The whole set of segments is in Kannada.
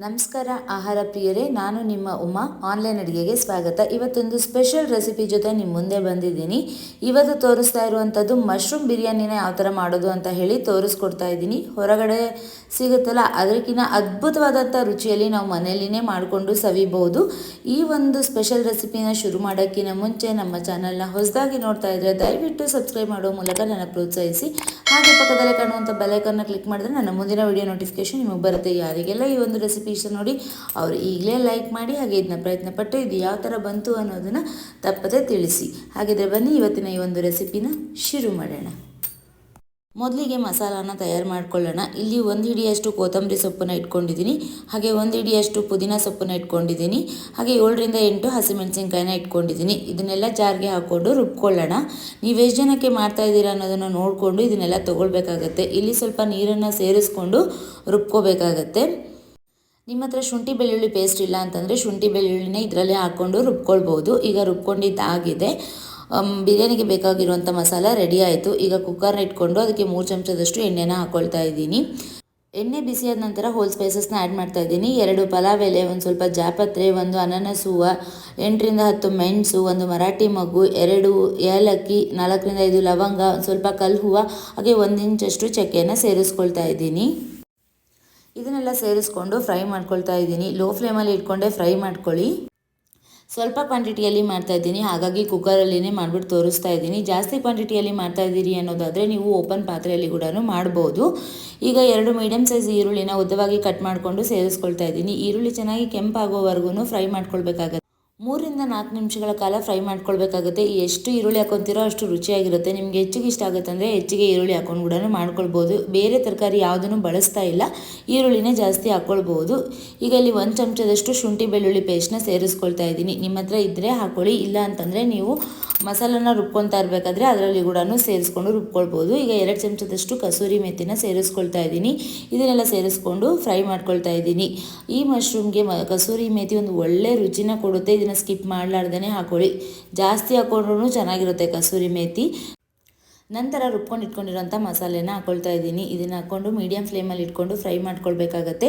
ನಮಸ್ಕಾರ ಆಹಾರ ಪ್ರಿಯರೇ, ನಾನು ನಿಮ್ಮ ಉಮಾ. ಆನ್ಲೈನ್ ಅಡುಗೆಗೆ ಸ್ವಾಗತ. ಇವತ್ತೊಂದು ಸ್ಪೆಷಲ್ ರೆಸಿಪಿ ಜೊತೆ ನಿಮ್ಮ ಮುಂದೆ ಬಂದಿದ್ದೀನಿ. ಇವತ್ತು ತೋರಿಸ್ತಾ ಇರುವಂಥದ್ದು ಮಶ್ರೂಮ್ ಬಿರಿಯಾನಿನ ಯಾವ ಥರ ಮಾಡೋದು ಅಂತ ಹೇಳಿ ತೋರಿಸ್ಕೊಡ್ತಾ ಇದ್ದೀನಿ. ಹೊರಗಡೆ ಸಿಗುತ್ತಲ್ಲ ಅದಕ್ಕಿಂತ ಅದ್ಭುತವಾದಂಥ ರುಚಿಯಲ್ಲಿ ನಾವು ಮನೆಯಲ್ಲಿನೇ ಮಾಡಿಕೊಂಡು ಸವಿಬಹುದು. ಈ ಒಂದು ಸ್ಪೆಷಲ್ ರೆಸಿಪಿನ ಶುರು ಮಾಡೋಕ್ಕಿಂತ ಮುಂಚೆ ನಮ್ಮ ಚಾನಲ್ನ ಹೊಸದಾಗಿ ನೋಡ್ತಾ ಇದ್ದರೆ ದಯವಿಟ್ಟು ಸಬ್ಸ್ಕ್ರೈಬ್ ಮಾಡೋ ಮೂಲಕ ನನ್ನ ಪ್ರೋತ್ಸಾಹಿಸಿ. ಹಾಗೆ ಪಕ್ಕದಲ್ಲೇ ಕಾಣುವಂಥ ಬೆಲ್ಲೈಕನ್ನ ಕ್ಲಿಕ್ ಮಾಡಿದ್ರೆ ನನ್ನ ಮುಂದಿನ ವಿಡಿಯೋ ನೋಟಿಫಿಕೇಶನ್ ನಿಮಗೆ ಬರುತ್ತೆ. ಯಾರಿಗೆಲ್ಲ ಈ ಒಂದು ರೆಸಿಪಿ ಇಷ್ಟ ನೋಡಿ ಅವರು ಈಗಲೇ ಲೈಕ್ ಮಾಡಿ, ಹಾಗೆ ಇದನ್ನ ಪ್ರಯತ್ನ ಪಟ್ಟು ಇದು ಯಾವ ಥರ ಬಂತು ಅನ್ನೋದನ್ನು ತಪ್ಪದೆ ತಿಳಿಸಿ. ಹಾಗಿದ್ರೆ ಬನ್ನಿ ಇವತ್ತಿನ ಈ ಒಂದು ರೆಸಿಪಿನ ಶುರು ಮಾಡೋಣ. ಮೊದಲಿಗೆ ಮಸಾಲಾನ ತಯಾರು ಮಾಡ್ಕೊಳ್ಳೋಣ. ಇಲ್ಲಿ 1 ಹಿಡಿಯಷ್ಟು ಕೊತ್ತಂಬರಿ ಸೊಪ್ಪನ್ನು ಇಟ್ಕೊಂಡಿದ್ದೀನಿ, ಹಾಗೆ 1 ಹಿಡಿಯಷ್ಟು ಪುದೀನ ಸೊಪ್ಪನ್ನು ಇಟ್ಕೊಂಡಿದ್ದೀನಿ, ಹಾಗೆ 7 ರಿಂದ 8 ಹಸಿಮೆಣಸಿನ್ಕಾಯಿನ ಇಟ್ಕೊಂಡಿದ್ದೀನಿ. ಇದನ್ನೆಲ್ಲ ಜಾರ್ಗೆ ಹಾಕ್ಕೊಂಡು ರುಬ್ಕೊಳ್ಳೋಣ. ನೀವು ಎಷ್ಟು ಜನಕ್ಕೆ ಮಾಡ್ತಾ ಇದ್ದೀರಾ ಅನ್ನೋದನ್ನು ನೋಡಿಕೊಂಡು ಇದನ್ನೆಲ್ಲ ತೊಗೊಳ್ಬೇಕಾಗತ್ತೆ. ಇಲ್ಲಿ ಸ್ವಲ್ಪ ನೀರನ್ನು ಸೇರಿಸ್ಕೊಂಡು ರುಬ್ಕೋಬೇಕಾಗತ್ತೆ. ನಿಮ್ಮ ಹತ್ರ ಶುಂಠಿ ಬೆಳ್ಳುಳ್ಳಿ ಪೇಸ್ಟ್ ಇಲ್ಲ ಅಂತಂದರೆ ಶುಂಠಿ ಬೆಳ್ಳುಳ್ಳಿನೇ ಇದರಲ್ಲೇ ಹಾಕ್ಕೊಂಡು ರುಬ್ಕೊಳ್ಬೋದು. ಈಗ ರುಬ್ಕೊಂಡಿದ್ದಾಗಿದೆ. ಬಿರಿಯಾನಿಗೆ ಬೇಕಾಗಿರುವಂಥ ಮಸಾಲ ರೆಡಿ ಆಯಿತು. ಈಗ ಕುಕ್ಕರ್ನ ಇಟ್ಕೊಂಡು ಅದಕ್ಕೆ 3 ಚಮಚದಷ್ಟು ಎಣ್ಣೆನ ಹಾಕ್ಕೊಳ್ತಾ ಇದ್ದೀನಿ. ಎಣ್ಣೆ ಬಿಸಿಯಾದ ನಂತರ ಹೋಲ್ ಸ್ಪೈಸಸ್ನ ಆ್ಯಡ್ ಮಾಡ್ತಾ ಇದ್ದೀನಿ. 2 ಪಲಾವ್ ಎಲೆ, ಒಂದು ಸ್ವಲ್ಪ ಜಾಪತ್ರೆ, 1 ಅನಾನಸ್ ಹೂವು, 8 ರಿಂದ 10 ಮೆಣಸು, 1 ಮರಾಠಿ ಮಗ್ಗು, 2 ಏಲಕ್ಕಿ, 4 ರಿಂದ 5 ಲವಂಗ, ಸ್ವಲ್ಪ ಕಲ್ಲು ಹೂವು, ಹಾಗೆ 1 ಇಂಚಷ್ಟು ಚಕ್ಕೆಯನ್ನು ಸೇರಿಸ್ಕೊಳ್ತಾ ಇದ್ದೀನಿ. ಇದನ್ನೆಲ್ಲ ಸೇರಿಸ್ಕೊಂಡು ಫ್ರೈ ಮಾಡ್ಕೊಳ್ತಾ ಇದ್ದೀನಿ. ಲೋ ಫ್ಲೇಮಲ್ಲಿ ಇಟ್ಕೊಂಡೆ ಫ್ರೈ ಮಾಡ್ಕೊಳ್ಳಿ. ಸ್ವಲ್ಪ ಕ್ವಾಂಟಿಟಿಯಲ್ಲಿ ಮಾಡ್ತಾ ಇದ್ದೀನಿ, ಹಾಗಾಗಿ ಕುಕ್ಕರಲ್ಲಿನೇ ಮಾಡಿಬಿಟ್ಟು ತೋರಿಸ್ತಾ ಇದ್ದೀನಿ. ಜಾಸ್ತಿ ಕ್ವಾಂಟಿಟಿಯಲ್ಲಿ ಮಾಡ್ತಾ ಇದ್ದೀರಿ ಅನ್ನೋದಾದರೆ ನೀವು ಓಪನ್ ಪಾತ್ರೆಯಲ್ಲಿ ಕೂಡ ಮಾಡ್ಬೋದು. ಈಗ 2 ಮೀಡಿಯಮ್ ಸೈಜ್ ಈರುಳ್ಳಿನ ಉದ್ದವಾಗಿ ಕಟ್ ಮಾಡಿಕೊಂಡು ಸೇರಿಸ್ಕೊಳ್ತಾ ಇದ್ದೀನಿ. ಈರುಳ್ಳಿ ಚೆನ್ನಾಗಿ ಕೆಂಪಾಗೋವರೆಗೂ ಫ್ರೈ ಮಾಡ್ಕೊಳ್ಬೇಕಾಗತ್ತೆ. 3 ರಿಂದ 4 ನಿಮಿಷಗಳ ಕಾಲ ಫ್ರೈ ಮಾಡ್ಕೊಳ್ಬೇಕಾಗುತ್ತೆ. ಎಷ್ಟು ಈರುಳ್ಳಿ ಹಾಕೊತೀರೋ ಅಷ್ಟು ರುಚಿಯಾಗಿರುತ್ತೆ. ನಿಮಗೆ ಹೆಚ್ಚಿಗೆ ಇಷ್ಟ ಆಗುತ್ತೆ ಅಂದರೆ ಹೆಚ್ಚಿಗೆ ಈರುಳ್ಳಿ ಹಾಕೊಂಡು ಕೂಡ ಮಾಡ್ಕೊಳ್ಬೋದು. ಬೇರೆ ತರಕಾರಿ ಯಾವುದನ್ನು ಬಳಸ್ತಾ ಇಲ್ಲ, ಈರುಳ್ಳಿನೇ ಜಾಸ್ತಿ ಹಾಕ್ಕೊಳ್ಬೋದು. ಈಗ ಇಲ್ಲಿ 1 ಚಮಚದಷ್ಟು ಶುಂಠಿ ಬೆಳ್ಳುಳ್ಳಿ ಪೇಸ್ಟ್ನ ಸೇರಿಸ್ಕೊಳ್ತಾ ಇದ್ದೀನಿ. ನಿಮ್ಮ ಹತ್ರ ಇದ್ದರೆ ಹಾಕ್ಕೊಳ್ಳಿ, ಇಲ್ಲ ಅಂತಂದರೆ ನೀವು ಮಸಾಲನ ರುಬ್ಕೊತಾ ಇರಬೇಕಾದ್ರೆ ಅದರಲ್ಲಿ ಕೂಡ ಸೇರಿಸ್ಕೊಂಡು ರುಬ್ಕೊಳ್ಬೋದು. ಈಗ 2 ಚಮಚದಷ್ಟು ಕಸೂರಿ ಮೆಥಿನ ಸೇರಿಸ್ಕೊಳ್ತಾ ಇದ್ದೀನಿ. ಇದನ್ನೆಲ್ಲ ಸೇರಿಸ್ಕೊಂಡು ಫ್ರೈ ಮಾಡ್ಕೊಳ್ತಾ ಇದ್ದೀನಿ. ಈ ಮಶ್ರೂಮ್ಗೆ ಕಸೂರಿ ಮೇಥಿ ಒಂದು ಒಳ್ಳೆ ರುಚಿನ ಕೊಡುತ್ತೆ. ಇದನ್ನು ಸ್ಕಿಪ್ ಮಾಡಲಾರ್ದೇ ಹಾಕೊಳ್ಳಿ. ಜಾಸ್ತಿ ಹಾಕೊಂಡ್ರೂ ಚೆನ್ನಾಗಿರುತ್ತೆ ಕಸೂರಿ ಮೇಥಿ. ನಂತರ ರುಬ್ಕೊಂಡು ಇಟ್ಕೊಂಡಿರೋಂಥ ಮಸಾಲೆನ ಹಾಕ್ಕೊಳ್ತಾ ಇದ್ದೀನಿ. ಇದನ್ನು ಹಾಕ್ಕೊಂಡು ಮೀಡಿಯಮ್ ಫ್ಲೇಮಲ್ಲಿ ಇಟ್ಕೊಂಡು ಫ್ರೈ ಮಾಡ್ಕೊಳ್ಬೇಕಾಗತ್ತೆ.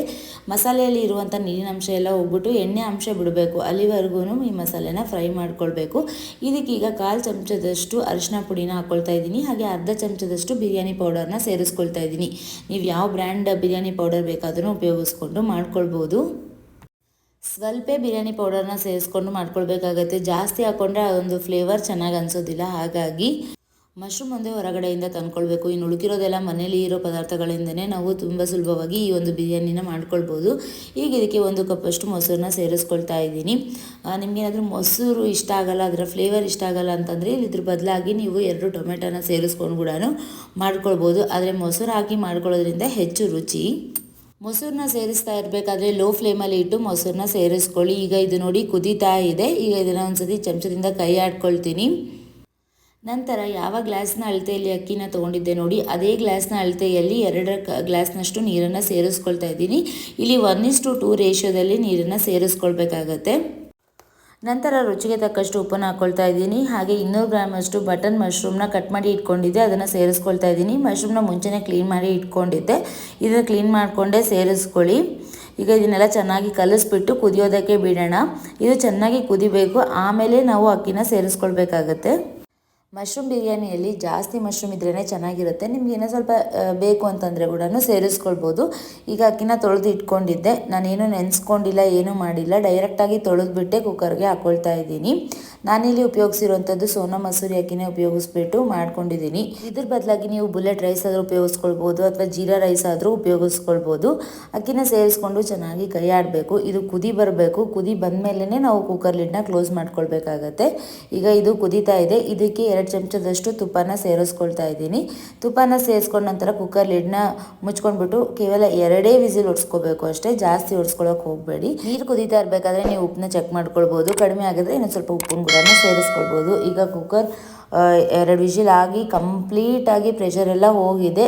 ಮಸಾಲೆಯಲ್ಲಿ ಇರುವಂಥ ನೀರಿನ ಅಂಶ ಎಲ್ಲ ಹೋಗ್ಬಿಟ್ಟು ಎಣ್ಣೆ ಅಂಶ ಬಿಡಬೇಕು, ಅಲ್ಲಿವರೆಗೂ ಈ ಮಸಾಲೆನ ಫ್ರೈ ಮಾಡ್ಕೊಳ್ಬೇಕು. ಇದಕ್ಕೀಗ 1/4 ಚಮಚದಷ್ಟು ಅರಿಶಿನ ಪುಡಿನ ಹಾಕ್ಕೊಳ್ತಾ ಇದ್ದೀನಿ, ಹಾಗೆ 1/2 ಚಮಚದಷ್ಟು ಬಿರಿಯಾನಿ ಪೌಡರ್ನ ಸೇರಿಸ್ಕೊಳ್ತಾ ಇದ್ದೀನಿ. ನೀವು ಯಾವ ಬ್ರ್ಯಾಂಡ್ ಬಿರಿಯಾನಿ ಪೌಡರ್ ಬೇಕಾದರೂ ಉಪಯೋಗಿಸ್ಕೊಂಡು ಮಾಡ್ಕೊಳ್ಬೋದು. ಸ್ವಲ್ಪ ಬಿರಿಯಾನಿ ಪೌಡರ್ನ ಸೇರಿಸ್ಕೊಂಡು ಮಾಡ್ಕೊಳ್ಬೇಕಾಗತ್ತೆ. ಜಾಸ್ತಿ ಹಾಕ್ಕೊಂಡ್ರೆ ಅದೊಂದು ಫ್ಲೇವರ್ ಚೆನ್ನಾಗಿ ಅನಿಸೋದಿಲ್ಲ. ಹಾಗಾಗಿ ಮಶ್ರೂಮ್ ಒಂದೇ ಹೊರಗಡೆಯಿಂದ ತಂದ್ಕೊಳ್ಬೇಕು. ಇನ್ನು ಉಳುಕಿರೋದೆಲ್ಲ ಮನೇಲಿ ಇರೋ ಪದಾರ್ಥಗಳಿಂದನೇ ನಾವು ತುಂಬ ಸುಲಭವಾಗಿ ಈ ಒಂದು ಬಿರಿಯಾನಿನ ಮಾಡ್ಕೊಳ್ಬೋದು. ಈಗ ಇದಕ್ಕೆ 1 ಕಪ್ಪಷ್ಟು ಮೊಸರನ್ನ ಸೇರಿಸ್ಕೊಳ್ತಾ ಇದ್ದೀನಿ. ನಿಮಗೇನಾದರೂ ಮೊಸರು ಇಷ್ಟ ಆಗಲ್ಲ, ಅದರ ಫ್ಲೇವರ್ ಇಷ್ಟ ಆಗಲ್ಲ ಅಂತಂದರೆ ಇದ್ರ ಬದಲಾಗಿ ನೀವು 2 ಟೊಮೆಟೊನ ಸೇರಿಸ್ಕೊಂಡು ಕೂಡ ಮಾಡ್ಕೊಳ್ಬೋದು. ಆದರೆ ಮೊಸರು ಹಾಕಿ ಮಾಡ್ಕೊಳ್ಳೋದ್ರಿಂದ ಹೆಚ್ಚು ರುಚಿ. ಮೊಸರನ್ನ ಸೇರಿಸ್ತಾ ಇರಬೇಕಾದ್ರೆ ಲೋ ಫ್ಲೇಮಲ್ಲಿ ಇಟ್ಟು ಮೊಸರನ್ನ ಸೇರಿಸ್ಕೊಳ್ಳಿ. ಈಗ ಇದು ನೋಡಿ ಕುದೀತಾ ಇದೆ. ಈಗ ಇದನ್ನು ಒಂದ್ಸತಿ ಚಮಚದಿಂದ ಕೈ ಆಡ್ಕೊಳ್ತೀನಿ. ನಂತರ ಯಾವ ಗ್ಲಾಸ್ನ ಅಳತೆಯಲ್ಲಿ ಅಕ್ಕಿನ ತೊಗೊಂಡಿದ್ದೆ ನೋಡಿ ಅದೇ ಗ್ಲಾಸ್ನ ಅಳತೆಯಲ್ಲಿ 2 ಗ್ಲಾಸ್ನಷ್ಟು ನೀರನ್ನು ಸೇರಿಸ್ಕೊಳ್ತಾ ಇದ್ದೀನಿ. ಇಲ್ಲಿ 1:2 ರೇಷಿಯೋದಲ್ಲಿ ನೀರನ್ನು ಸೇರಿಸ್ಕೊಳ್ಬೇಕಾಗತ್ತೆ. ನಂತರ ರುಚಿಗೆ ತಕ್ಕಷ್ಟು ಉಪ್ಪನ್ನು ಹಾಕ್ಕೊಳ್ತಾ ಇದ್ದೀನಿ. ಹಾಗೆ 200 ಗ್ರಾಮಷ್ಟು ಬಟನ್ ಮಶ್ರೂಮ್ನ ಕಟ್ ಮಾಡಿ ಇಟ್ಕೊಂಡಿದ್ದೆ, ಅದನ್ನು ಸೇರಿಸ್ಕೊಳ್ತಾ ಇದ್ದೀನಿ. ಮಶ್ರೂಮ್ನ ಮುಂಚೆನೇ ಕ್ಲೀನ್ ಮಾಡಿ ಇಟ್ಕೊಂಡಿದ್ದೆ, ಇದನ್ನು ಕ್ಲೀನ್ ಮಾಡಿಕೊಂಡೇ ಸೇರಿಸ್ಕೊಳ್ಳಿ. ಈಗ ಇದನ್ನೆಲ್ಲ ಚೆನ್ನಾಗಿ ಕಲಿಸ್ಬಿಟ್ಟು ಕುದಿಯೋದಕ್ಕೆ ಬಿಡೋಣ. ಇದು ಚೆನ್ನಾಗಿ ಕುದಿಬೇಕು, ಆಮೇಲೆ ನಾವು ಅಕ್ಕಿನ ಸೇರಿಸ್ಕೊಳ್ಬೇಕಾಗತ್ತೆ. ಮಶ್ರೂಮ್ ಬಿರಿಯಾನಿಯಲ್ಲಿ ಜಾಸ್ತಿ ಮಶ್ರೂಮ್ ಇದ್ರೇ ಚೆನ್ನಾಗಿರುತ್ತೆ. ನಿಮ್ಗೆ ಏನೋ ಸ್ವಲ್ಪ ಬೇಕು ಅಂತಂದರೆ ಕೂಡ ಸೇರಿಸ್ಕೊಳ್ಬೋದು. ಈಗ ಅಕ್ಕಿನ ತೊಳೆದು ಇಟ್ಕೊಂಡಿದ್ದೆ, ನಾನೇನು ನೆನೆಸ್ಕೊಂಡಿಲ್ಲ, ಏನೂ ಮಾಡಿಲ್ಲ, ಡೈರೆಕ್ಟಾಗಿ ತೊಳೆದ್ಬಿಟ್ಟೆ ಕುಕ್ಕರ್ಗೆ ಹಾಕ್ಕೊಳ್ತಾ ಇದ್ದೀನಿ. ನಾನಿಲ್ಲಿ ಉಪಯೋಗಿಸಿರುವಂಥದ್ದು ಸೋನಾ ಮಸೂರಿ ಅಕ್ಕಿನೇ ಉಪಯೋಗಿಸ್ಬಿಟ್ಟು ಮಾಡ್ಕೊಂಡಿದ್ದೀನಿ. ಇದ್ರ ಬದಲಾಗಿ ನೀವು ಬುಲೆಟ್ ರೈಸ್ ಆದರೂ ಉಪಯೋಗಿಸ್ಕೊಳ್ಬೋದು, ಅಥವಾ ಜೀರಾ ರೈಸ್ ಆದರೂ ಉಪಯೋಗಿಸ್ಕೊಳ್ಬೋದು. ಅಕ್ಕಿನ ಸೇರಿಸ್ಕೊಂಡು ಚೆನ್ನಾಗಿ ಕೈ ಆಡಬೇಕು. ಇದು ಕುದಿ ಬರಬೇಕು. ಕುದಿ ಬಂದಮೇಲೆ ನಾವು ಕುಕ್ಕರ್ ಲಿಡ್ನ ಕ್ಲೋಸ್ ಮಾಡ್ಕೊಳ್ಬೇಕಾಗತ್ತೆ. ಈಗ ಇದು ಕುದೀತಾ ಇದೆ. ಇದಕ್ಕೆ 2 ಚಮಚದಷ್ಟು ತುಪ್ಪನ ಸೇರಿಸ್ಕೊಳ್ತಾ ಇದ್ದೀನಿ. ತುಪ್ಪನ ಸೇರಿಸ್ಕೊಂಡ ನಂತರ ಕುಕ್ಕರ್ ಲಿಡ್ನ ಮುಚ್ಕೊಂಡ್ಬಿಟ್ಟು ಕೇವಲ 2 ವಿಸಿಲ್ ಹೊಡ್ಸ್ಕೋಬೇಕು ಅಷ್ಟೇ, ಜಾಸ್ತಿ ಹೊಡ್ಸ್ಕೊಳ್ಳೋಕೆ ಹೋಗಬೇಡಿ. ನೀರು ಕುದೀತಾ ಇರಬೇಕಾದ್ರೆ ನೀವು ಉಪ್ಪನ್ನ ಚೆಕ್ ಮಾಡ್ಕೊಳ್ಬೋದು. ಕಡಿಮೆ ಆಗಿದ್ರೆ ಇನ್ನೊಂದು ಸ್ವಲ್ಪ ಉಪ್ಪನ್ನು ಕೂಡ ಸೇರಿಸ್ಕೊಳ್ಬೋದು. ಈಗ ಕುಕ್ಕರ್ 2 ವಿಸಿಲ್ ಆಗಿ ಕಂಪ್ಲೀಟಾಗಿ ಪ್ರೆಷರ್ ಎಲ್ಲ ಹೋಗಿದೆ.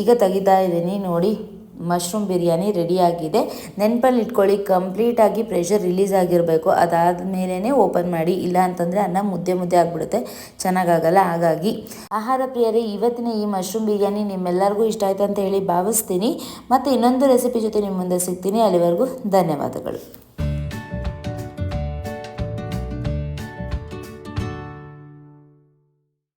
ಈಗ ತೆಗಿತಾ ಇದ್ದೀನಿ ನೋಡಿ. ಮಶ್ರೂಮ್ ಬಿರಿಯಾನಿ ರೆಡಿಯಾಗಿದೆ. ನೆನಪಲ್ಲಿ ಇಟ್ಕೊಳ್ಳಿ, ಕಂಪ್ಲೀಟಾಗಿ ಪ್ರೆಷರ್ ರಿಲೀಸ್ ಆಗಿರಬೇಕು. ಅದಾದ ಮೇಲೇ ಓಪನ್ ಮಾಡಿ, ಇಲ್ಲ ಅಂತಂದರೆ ಅನ್ನ ಮುದ್ದೆ ಮುದ್ದೆ ಆಗಿಬಿಡುತ್ತೆ, ಚೆನ್ನಾಗಾಗಲ್ಲ. ಹಾಗಾಗಿ ಆಹಾರ ಪ್ರಿಯರೇ, ಇವತ್ತಿನ ಈ ಮಶ್ರೂಮ್ ಬಿರಿಯಾನಿ ನಿಮ್ಮೆಲ್ಲರಿಗೂ ಇಷ್ಟ ಆಯ್ತು ಅಂತ ಹೇಳಿ ಭಾವಿಸ್ತೀನಿ. ಮತ್ತು ಇನ್ನೊಂದು ರೆಸಿಪಿ ಜೊತೆ ನಿಮ್ಮ ಮುಂದೆ ಸಿಗ್ತೀನಿ. ಅಲ್ಲಿವರೆಗೂ ಧನ್ಯವಾದಗಳು.